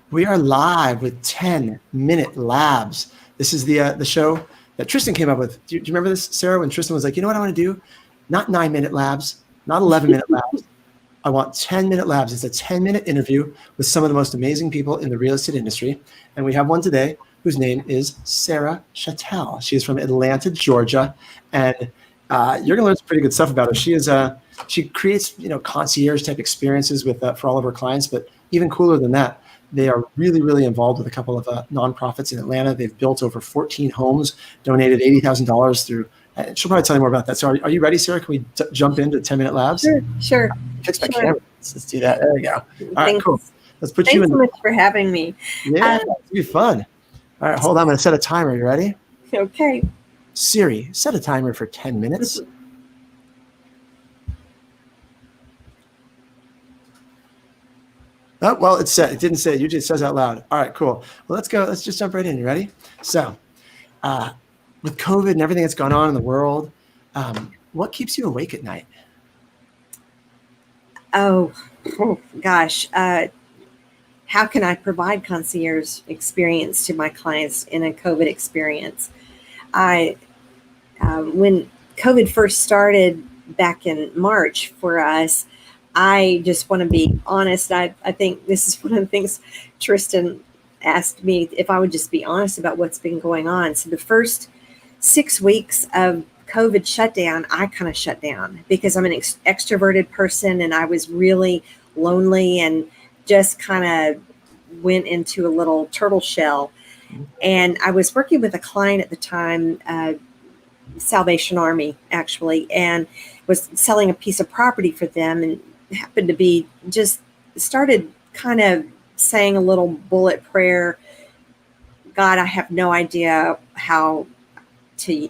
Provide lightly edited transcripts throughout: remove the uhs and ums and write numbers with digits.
We are live with 10-Minute Labs. This is the show that Tristan came up with. Do you remember this, Sarah, when Tristan was like, you know what I want to do? Not 9-minute labs, not 11-minute labs. I want 10-minute labs. It's a 10-minute interview with some of the most amazing people in the real estate industry. And we have one today whose name is Sarah Chatel. She is from Atlanta, Georgia. And you're going to learn some pretty good stuff about her. She creates, concierge type experiences with for all of her clients. But even cooler than that, they are really, really involved with a couple of nonprofits in Atlanta. They've built over 14 homes, donated $80,000 through. She'll probably tell you more about that. So are you ready, Sarah? Can we jump into 10-minute labs? Sure. Fix my camera. Let's do that. There we go. All right, Thanks. cool. Let's put Thanks you in. so much for having me. Yeah, it'll be fun. All right, hold on. I'm going to set a timer. You ready? Okay. Siri, set a timer for 10 minutes. Oh, well, it's set. It didn't say it. Usually it says out loud. All right, cool. Well, let's go. Let's just jump right in. You ready? So with COVID and everything that's gone on in the world, what keeps you awake at night? Oh gosh. How can I provide concierge experience to my clients in a COVID experience? When COVID first started back in March for us, I just want to be honest. I think this is one of the things Tristan asked me if I would just be honest about what's been going on. So the first 6 weeks of COVID shutdown, I kind of shut down because I'm an extroverted person and I was really lonely and just kind of went into a little turtle shell. And I was working with a client at the time, Salvation Army actually, and was selling a piece of property for them and happened to be just started kind of saying a little bullet prayer. God, I have no idea how to,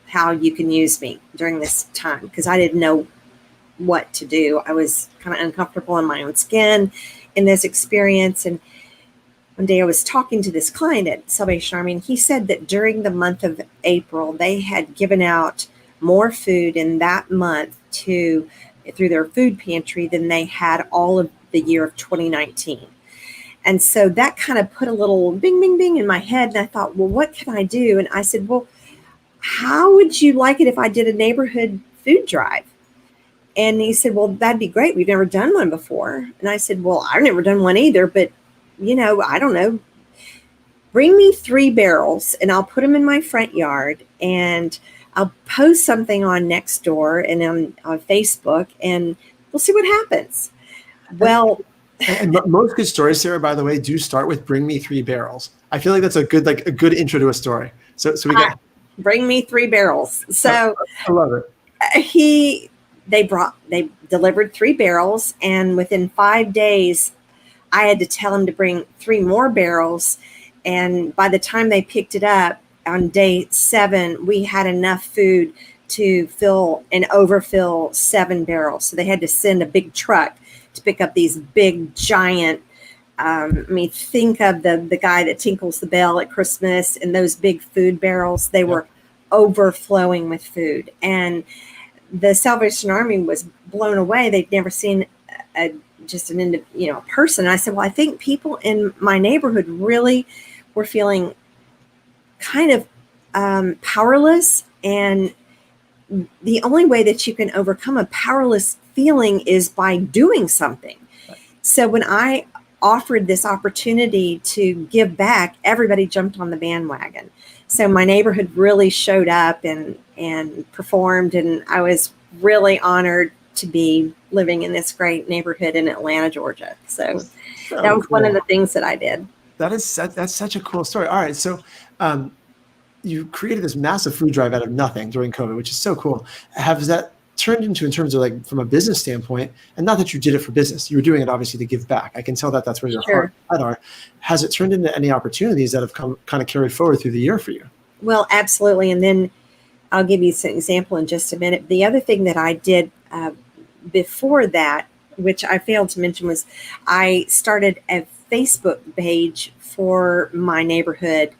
how you can use me during this time because I didn't know what to do. I was kind of uncomfortable in my own skin in this experience. And one day I was talking to this client at Salvation Army, and he said that during the month of April, they had given out more food in that month through their food pantry than they had all of the year of 2019. And so that kind of put a little bing, bing, bing in my head. And I thought, well, what can I do? And I said, well, how would you like it if I did a neighborhood food drive? And he said, well, that'd be great. We've never done one before. And I said, well, I've never done one either, but I don't know. Bring me 3 barrels and I'll put them in my front yard and I'll post something on Nextdoor and on Facebook and we'll see what happens. Well, and most good stories, Sarah, by the way, do start with "bring me 3 barrels." I feel like that's a good intro to a story. So we got bring me 3 barrels. So I love it. They delivered 3 barrels, and within 5 days, I had to tell him to bring 3 more barrels. And by the time they picked it up on day 7, we had enough food to fill and overfill 7 barrels. So they had to send a big truck to pick up these big, giant, think of the guy that tinkles the bell at Christmas and those big food barrels. They were overflowing with food. And the Salvation Army was blown away. They'd never seen a person. And I said, well, I think people in my neighborhood really were feeling kind of powerless. And the only way that you can overcome a powerless feeling is by doing something. Right. So when I offered this opportunity to give back, everybody jumped on the bandwagon. So my neighborhood really showed up and performed, and I was really honored to be living in this great neighborhood in Atlanta, Georgia. So that was cool. One of the things that I did. That's such a cool story. All right, so you created this massive food drive out of nothing during COVID, which is so cool. Has that turned into, in terms of like from a business standpoint, and not that you did it for business, you were doing it obviously to give back. I can tell that that's where your heart are. Has it turned into any opportunities that have come kind of carried forward through the year for you? Well, absolutely. And then I'll give you an example in just a minute. The other thing that I did before that, which I failed to mention, was I started a Facebook page for my neighborhood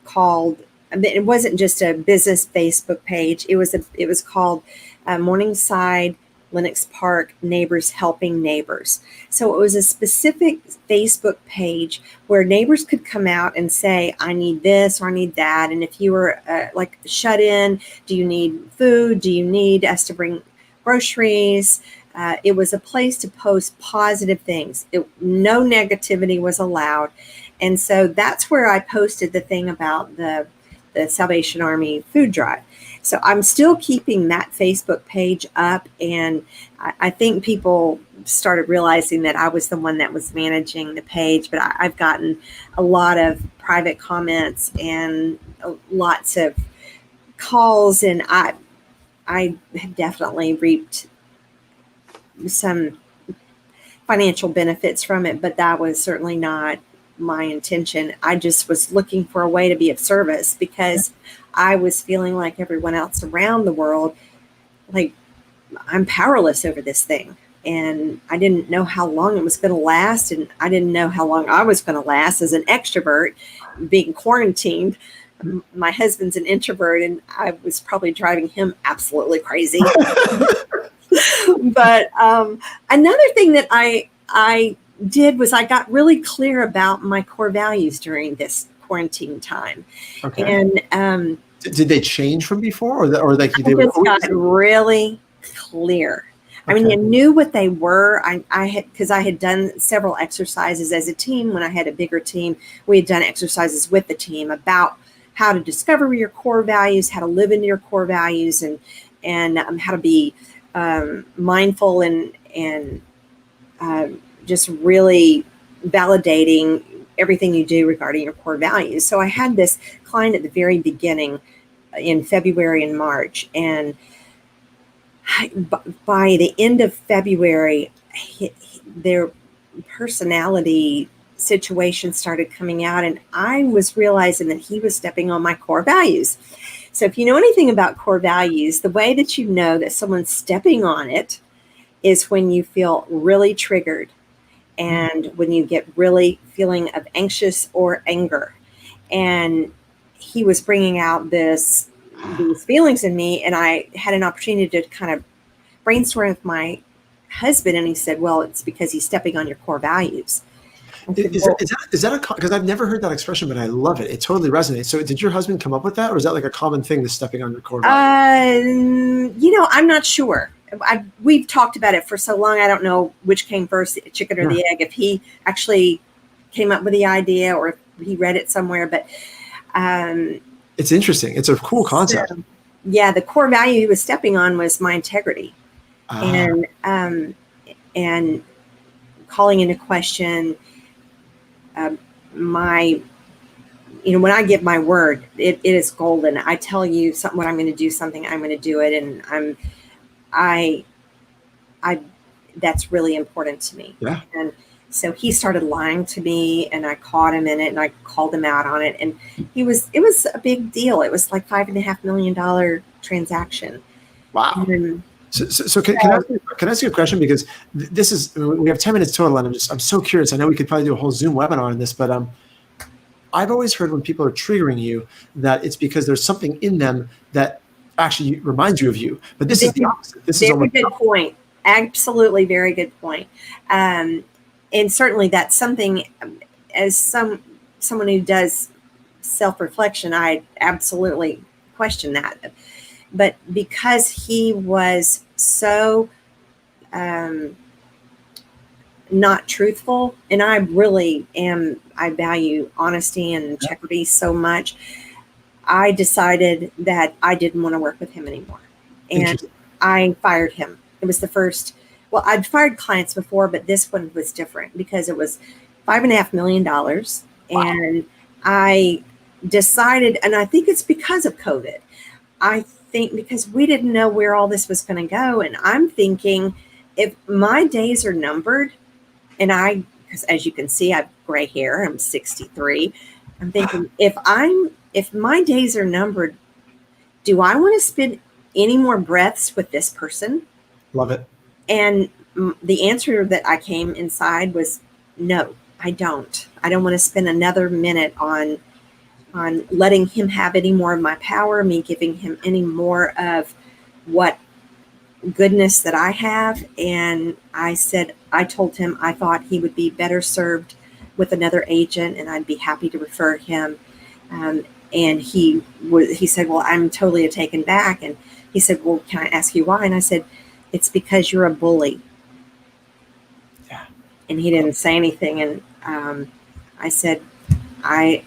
called, it wasn't just a business Facebook page. It was called Morningside Lenox Park, neighbors helping neighbors. So it was a specific Facebook page where neighbors could come out and say, I need this or I need that. And if you were like shut in, do you need food? Do you need us to bring groceries? It was a place to post positive things. No negativity was allowed. And so that's where I posted the thing about the Salvation Army food drive. So I'm still keeping that Facebook page up, and I think people started realizing that I was the one that was managing the page, but I've gotten a lot of private comments and lots of calls, and I have definitely reaped some financial benefits from it, but that was certainly not my intention. I just was looking for a way to be of service because I was feeling like everyone else around the world, like I'm powerless over this thing. And I didn't know how long it was going to last. And I didn't know how long I was going to last as an extrovert being quarantined. My husband's an introvert, and I was probably driving him absolutely crazy. But another thing that I did was I got really clear about my core values during this quarantine time. Okay. And did they change from before, or like they got really clear? I mean, I knew what they were. I had, because I had done several exercises as a team. When I had a bigger team, we had done exercises with the team about how to discover your core values, how to live into your core values, and how to be mindful and just really validating everything you do regarding your core values. So I had this client at the very beginning in February and March, and by the end of February, their personality situation started coming out, and I was realizing that he was stepping on my core values. So if you know anything about core values, the way that you know that someone's stepping on it is when you feel really triggered and when you get really feeling of anxious or anger. And he was bringing out these feelings in me, and I had an opportunity to kind of brainstorm with my husband, and he said, well, it's because he's stepping on your core values. Is that because I've never heard that expression, but I love it. It totally resonates. So did your husband come up with that, or is that like a common thing, the stepping on your core values? I'm not sure. We've talked about it for so long. I don't know which came first, the chicken or the egg, if he actually came up with the idea or if he read it somewhere, but it's interesting. It's a cool concept. So, yeah, the core value he was stepping on was my integrity, and calling into question my, when I give my word, it is golden. I tell you something, when I'm going to do something, I'm going to do it, and I that's really important to me. Yeah. And so he started lying to me, and I caught him in it, and I called him out on it. And it was a big deal. It was like $5.5 million transaction. Wow. So can I ask you a question? Because this is, we have 10 minutes total, and I'm so curious. I know we could probably do a whole Zoom webinar on this, but I've always heard when people are triggering you that it's because there's something in them that actually reminds you of you. But this is the opposite. This is very good point. Absolutely, very good point. And certainly that's something, as someone who does self-reflection, I absolutely question that. But because he was so not truthful, and I really am, I value honesty and integrity so much, I decided that I didn't want to work with him anymore. And I fired him. It was the first, well, I'd fired clients before, but this one was different because it was $5.5 million. Wow. And I decided, and I think it's because of COVID, I think because we didn't know where all this was going to go. And I'm thinking, if my days are numbered, and because as you can see, I have gray hair, I'm 63. I'm thinking, if my days are numbered, do I want to spend any more breaths with this person? Love it. And the answer that I came inside was, no, I don't. I don't want to spend another minute on letting him have any more of my power, me giving him any more of what goodness that I have. And I told him I thought he would be better served with another agent, and I'd be happy to refer him. And he said, well, I'm totally taken back. And he said, well, can I ask you why? And I said, it's because you're a bully. Yeah. And he didn't say anything. And I said, my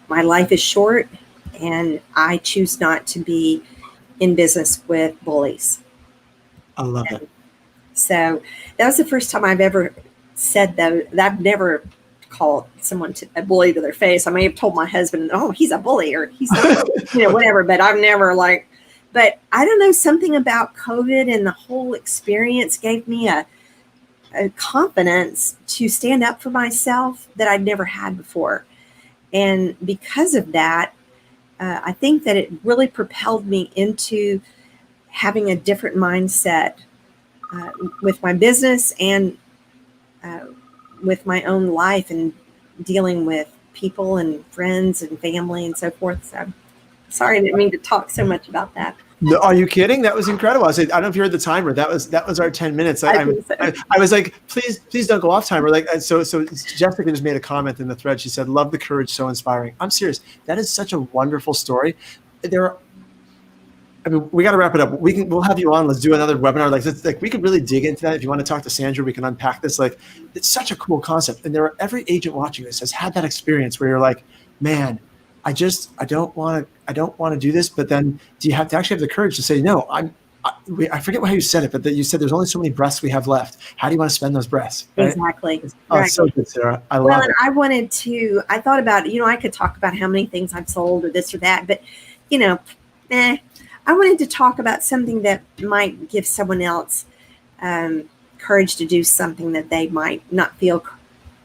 life is short, and I choose not to be in business with bullies. I love it. So that was the first time I've ever said that. I've never called someone a bully to their face. I may have told my husband, oh, he's a bully, or he's not, whatever, but I've never but I don't know, something about COVID and the whole experience gave me a confidence to stand up for myself that I'd never had before. And because of that, I think that it really propelled me into having a different mindset with my business and with my own life, and dealing with people and friends and family and so forth. So sorry, I didn't mean to talk so much about that. No, are you kidding? That was incredible. I don't know if you heard the timer. That was our 10 minutes. I was like, please don't go off timer. So Jessica just made a comment in the thread. She said, love the courage, so inspiring. I'm serious. That is such a wonderful story. We got to wrap it up. We'll have you on. Let's do another webinar. We could really dig into that. If you want to talk to Sandra, we can unpack this. It's such a cool concept. And every agent watching this has had that experience where you're like, man, I don't want to do this. But then do you have to actually have the courage to say, no, I forget how you said it, but that you said there's only so many breaths we have left. How do you want to spend those breaths? Right? Exactly. Oh, right. So good, Sarah. I love it. And I thought about, I could talk about how many things I've sold or this or that, but I wanted to talk about something that might give someone else courage to do something that they might not feel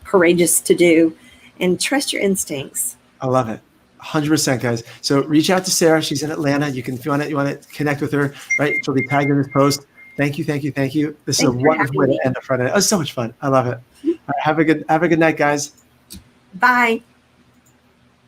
courageous to do, and trust your instincts. I love it. 100%, guys. So reach out to Sarah. She's in Atlanta. If you want to connect with her, right? She'll be tagged in this post. Thank you. This is a wonderful way to end the front end. It was so much fun. I love it. All right, have a good night, guys. Bye.